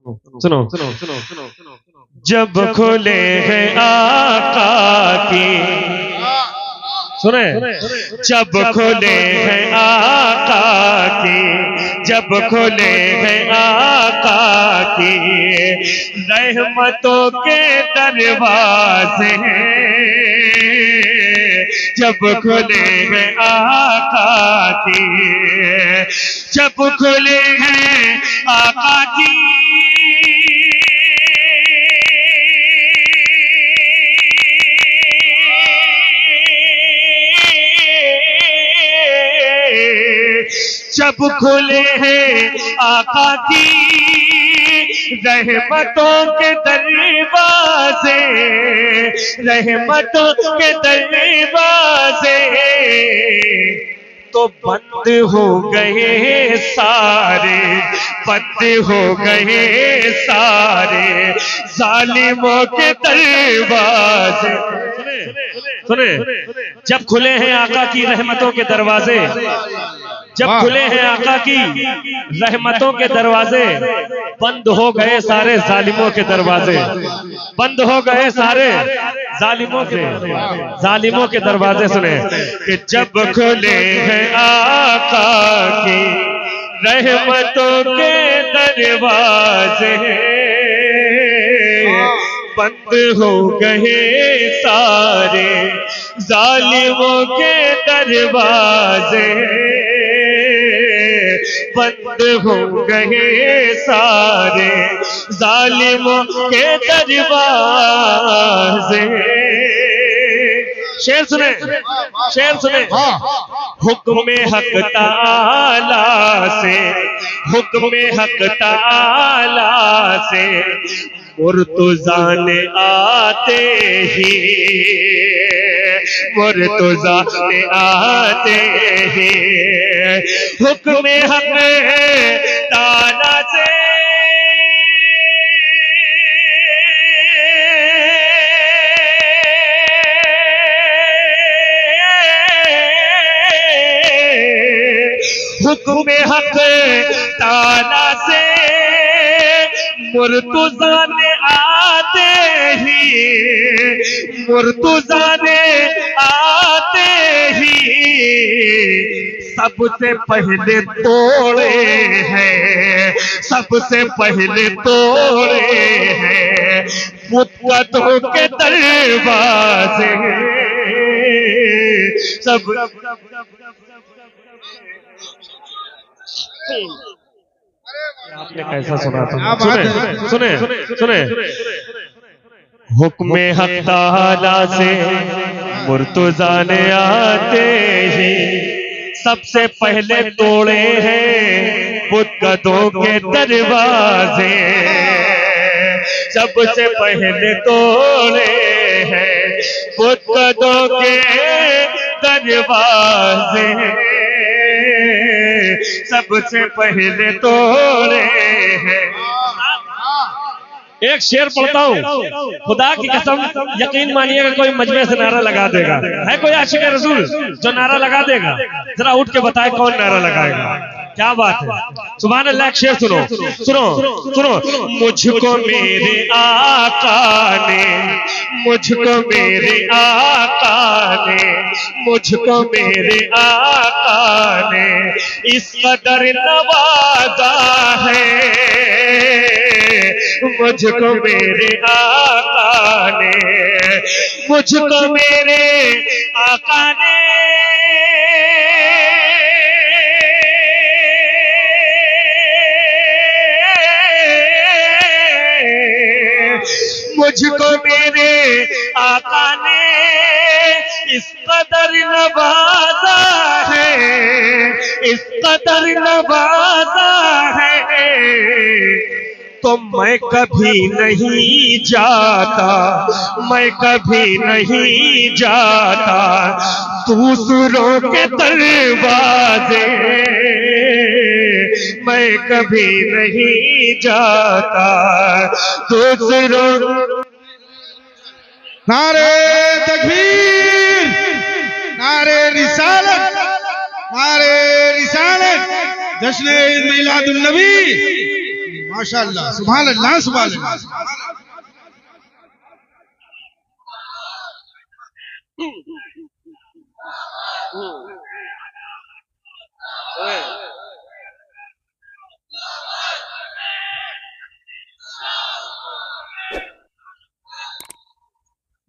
सुनो सुनो सुनो सुनो सुनो जब खुले हैं आका की, सुने, जब खुले हैं आका की, जब खुले हैं आका की रहमतों के दरवाजे, जब खुले हैं आका की, जब खुले हैं आका की, जब खुले हैं आका की रहमतों के दरवाजे, रहमतों के दरवाजे तो बंद हो गए सारे, बंद हो गए सारे जालिमों के दरवाजे। सुने, जब खुले हैं आका की रहमतों के दरवाजे, जब खुले हैं आका की रहमतों के दरवाजे, बंद हो गए सारे जालिमों के दरवाजे, बंद हो गए सारे जालिमों के दरवाजे। सुने कि जब खुले हैं आका की रहमतों के दरवाजे, बंद हो गए सारे जालिमों के दरवाजे, बंद हो गए सारे जालिमों के दरवाजे। शेर सुने, शेर सुने, हुक्म हक ताला से, हुक्म हक ताला से मुर्तज़ा ने आते ही, मुर्तज़ा ने आते ही हुक्म हक ताला से हुक्म हक ताला से मुर्तज़ा ने आते ही, मुर्तज़ा ने आते ही सबसे पहले तोड़े हैं, सबसे पहले तोड़े हैं मुक्तों के दरवाजे। सब आपने कैसा सुना था? सुने सुने सुने, हुक्म हक ताला से मुर्तज़ा ने आते ही सबसे पहले तोड़े हैं बुतकदों के दरवाजे, सबसे पहले तोड़े हैं बुतकदों के दरवाजे, सबसे पहले तोड़े हैं। एक शेर पढ़ता हूँ, खुदा की कसम यकीन मानिएगा कोई मजमे से नारा लगा देगा। है कोई आशिक रसूल जो नारा लगा देगा? जरा उठ के बताए कौन नारा लगाएगा? क्या बात है, सुभान अल्लाह। एक शेर सुनो सुनो सुनो, मुझको मेरे आका ने, मुझको मेरे आका ने, मुझको मेरे आका ने इस कदर नवाजा है, मुझको मेरे आका ने, मुझको मेरे आका ने मुझको मेरे आका ने इस कदर नवाजा है, इस कदर नवाजा है तो मैं कभी नहीं जाता, मैं कभी नहीं जाता दूसरों के दरवाजे, मैं कभी नहीं जाता दूसरों। नारे तकबीर, नारे रिसालत, नारे रिसालत, जश्न ईद मिलादुन नबी। माशाअल्लाह, सुभान अल्लाह, सुभान अल्लाह।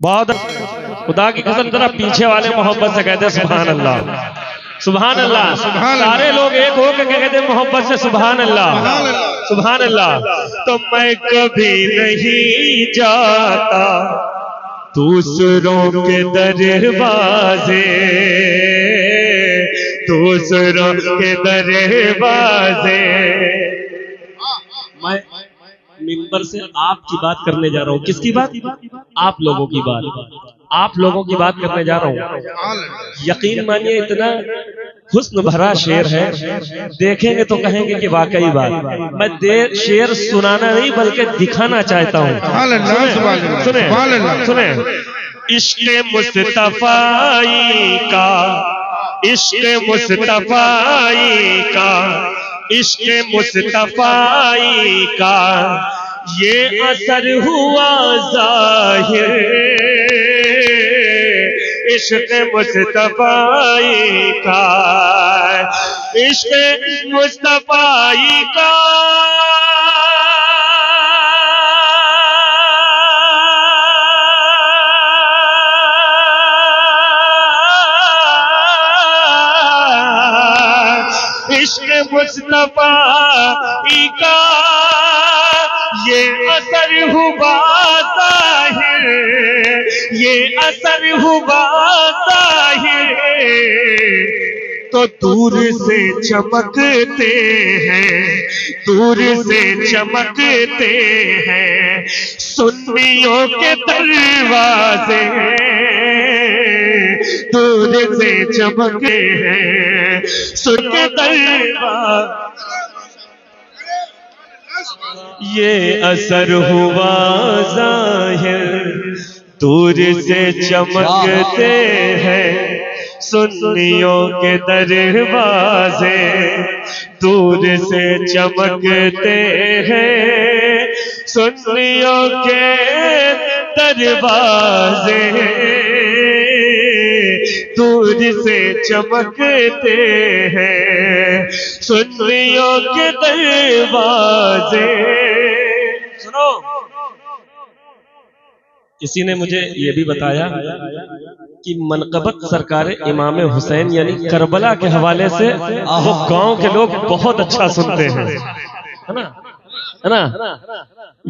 बहुत खुदा की कसम, जरा पीछे वाले मोहब्बत से कहते सुभान अल्लाह, सुभान अल्लाह। सारे लोग एक हो के कहते मोहब्बत से सुभान अल्लाह, सुभान अल्लाह। तो मैं कभी नहीं जाता दूसरों के दरवाजे, दूसरों के दरवाजे। मैं मिंबर से आपकी बात करने जा रहा हूँ। किसकी बात? आप लोगों की बात, आप लोगों की बात करने जा रहा हूँ। यकीन मानिए इतना हुस्न भरा शेर है, देखेंगे तो कहेंगे कि वाकई बात। मैं शेर सुनाना नहीं बल्कि दिखाना चाहता हूँ। सुने सुने। इश्क़े मुस्तफ़ाई का, इश्क़े मुस्तफ़ाई का, इश्क़े मुस्तफ़ाई का ये असर हुआ ज़ाहिर, इश्क़े मुस्तफ़ाई का, इश्क़े मुस्तफ़ाई का इश्क़े मुस्तफ़ाई का ये असर हुआ ज़ाहिर, ये असर हुआ ज़ाहिर। तो दूर से चमकते हैं, दूर से चमकते हैं सुन्नियों के दरवाजे, दूर से चमकते हैं सुन के दरवाजे। ये असर हुआ ज़ाहिर, दूर से चमकते हैं सुन्नियों के दरवाजे, दूर से चमकते हैं सुन्नियों के दरवाजे, दूर से चमकते हैं सुन्नियों के दरवाजे। सुनो, किसी ने मुझे ये भी बताया कि मनकबत सरकार इमाम हुसैन यानी करबला के हवाले से वो गांव के लोग बहुत अच्छा सुनते हैं, है ना, है ना।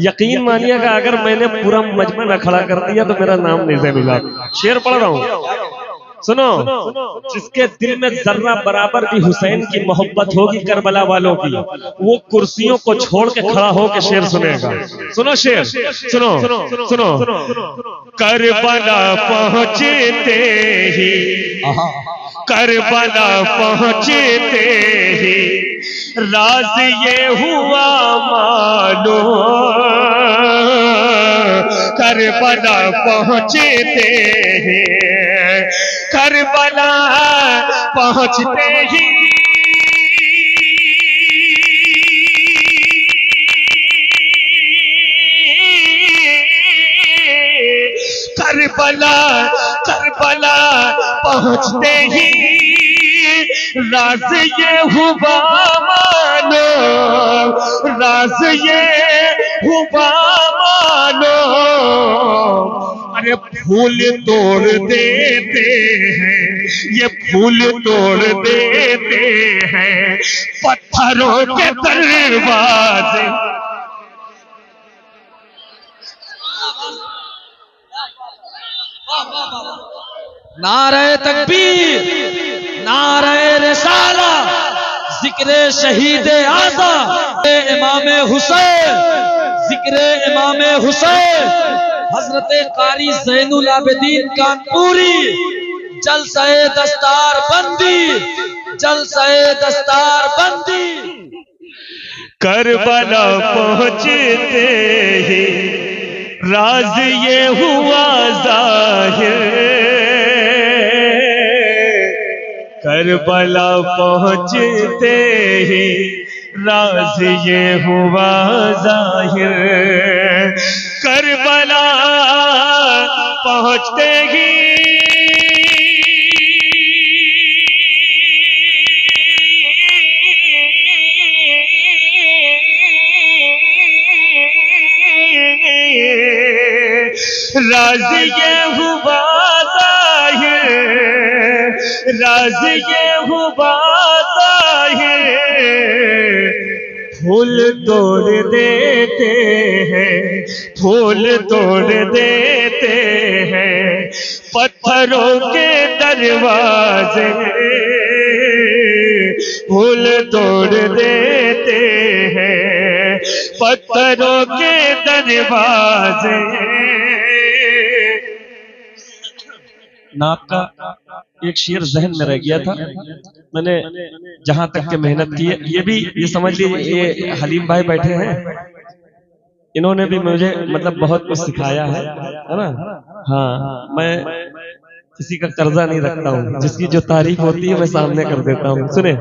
यकीन मानिएगा अगर मैंने पूरा मजमा न खड़ा कर दिया तो मेरा नाम नहीं ज़ैनुल्लाह। शेर पढ़ रहा हूँ, सुनो। जिसके दिल में जर्रा बराबर भी हुसैन की मोहब्बत होगी करबला वालों की, वो कुर्सियों को छोड़ के खड़ा होकर शेर सुनेगा। सुनो शेर, सुनो सुनो। करबला पहुंचते ही, करबला पहुंचते ही राज ये हुआ मालूम, करबला पहुंचते ही, करबला पहुंचते ही करबला, करबला पहुंचते ही राज ये हुआ मानो, राज ये हुआ मानो। अरे फूल तोड़ देते हैं, ये फूल तोड़ देते हैं पत्थरों के दरवाजे। नारे तकबीर, नारे रिसाला, जिक्र शहीद आज़ा, इमाम हुसैन, जिक्र इमाम हुसैन हजरत कारी ज़ैनुल आबिदीन कानपुरी, जलसाए दस्तार बंदी, जलसाए दस्तार बंदी। करबला पहुंचते ही राज ये हुआ ज़ाहिर, करबला पहुंचते ही राज ये हुआ जाहिर, करबला पहुंचते ही राज ये हुआ जाहिर, राज ये हुआ जाहिर, फूल तोड़ देते हैं, फूल तोड़ देते हैं पत्थरों के दरवाजे, फूल तोड़ देते हैं पत्थरों के दरवाजे। नात का एक शेर जहन में रह गया था, मैंने जहां तक के मेहनत की है, ये भी ये समझ लीजिए, ये हलीम भाई बैठे हैं, इन्होंने भी मुझे मतलब बहुत कुछ सिखाया है ना। हाँ, मैं किसी का कर्जा नहीं रखता हूँ, जिसकी जो तारीफ होती है मैं सामने कर देता हूँ। सुने,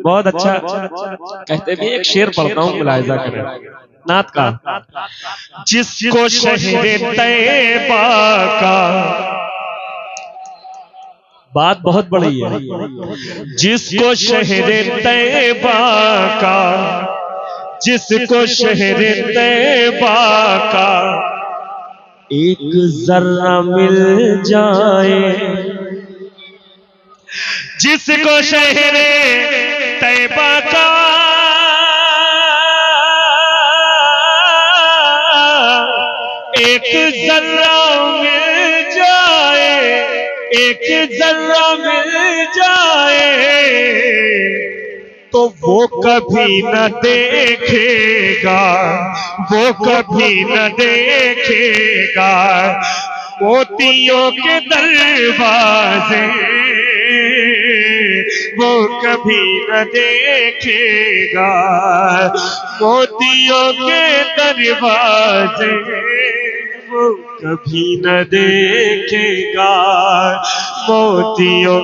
बहुत अच्छा कहते भी, एक शेर पढ़ता हूँ, मुलाहिजा करें नात का। जिसको शहरे तैबा का, बात बहुत बड़ी है, जिसको शहरे तैबा का, जिसको शहरे तैबा का एक जर्रा मिल जाए, जिसको शहरे तैबा का एक जर्रा मिल जाए, एक जर्रा मिल जाए, तो वो कभी न देखेगा, वो कभी न देखेगा मोतियों के दरवाजे, वो कभी न देखेगा मोतियों के दरवाजे, वो कभी न देखेगा मोतियों,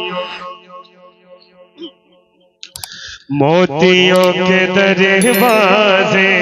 मोतियों के दरवाजे।